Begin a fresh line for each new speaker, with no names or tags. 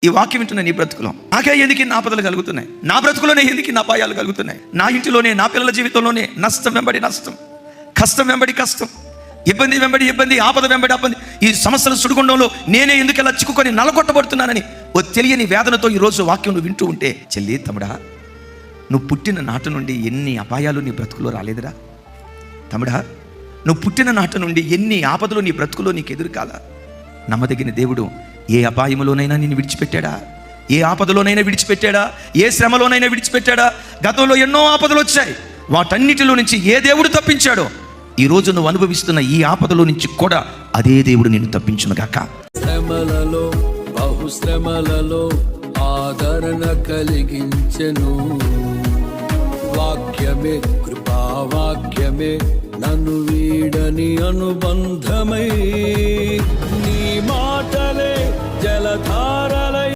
ఈ వాక్యం వింటున్న నీ బ్రతుకులో నాకే ఎందుకు ఇన్ని ఆపదలు కలుగుతున్నాయి, నా బ్రతుకులోనే ఎందుకు ఇన్ని అపాయాలు కలుగుతున్నాయి, నా ఇంటిలోనే, నా పిల్లల జీవితంలోనే నష్టం వెంబడి నష్టం, కష్టం వెంబడి కష్టం, ఇబ్బంది వెంబడి ఇబ్బంది, ఆపద వెంబడి ఆపద, ఈ సమస్యల సుడిగుండంలో నేనే ఎందుకు ఇలా చిక్కుకొని నలగొట్టబడుతున్నానని ఓ తెలియని వేదనతో ఈరోజు వాక్యం నువ్వు వింటూ ఉంటే, చెల్లి తమ్ముడా, నువ్వు పుట్టిన నాటి నుండి ఎన్ని అపాయాలు నీ బ్రతుకులో రాలేదురా? తమ్ముడా, నువ్వు పుట్టిన నాటి నుండి ఎన్ని ఆపదలు నీ బ్రతుకులో నీకు ఎదురు కాలా? నమ్మదగిన దేవుడు ఏ అపాయంలోనైనా నిన్ను విడిచిపెట్టాడా? ఏ ఆపదలోనైనా విడిచిపెట్టాడా? ఏ శ్రమలోనైనా విడిచిపెట్టాడా? గతంలో ఎన్నో ఆపదలు వచ్చాయి, వాటన్నిటిలో నుంచి ఏ దేవుడు తప్పించాడో ఈరోజు నువ్వు అనుభవిస్తున్న ఈ ఆపదలో నుంచి కూడా అదే దేవుడు నిన్ను తప్పించును గాక.
శ్రమలలో, బహుశ్రమలలో ఆదరణ కలిగించెను వాక్యమే, కృపావాక్యమే నన్ను వీడని అనుబంధమై, నీ మాటలే జలధారలై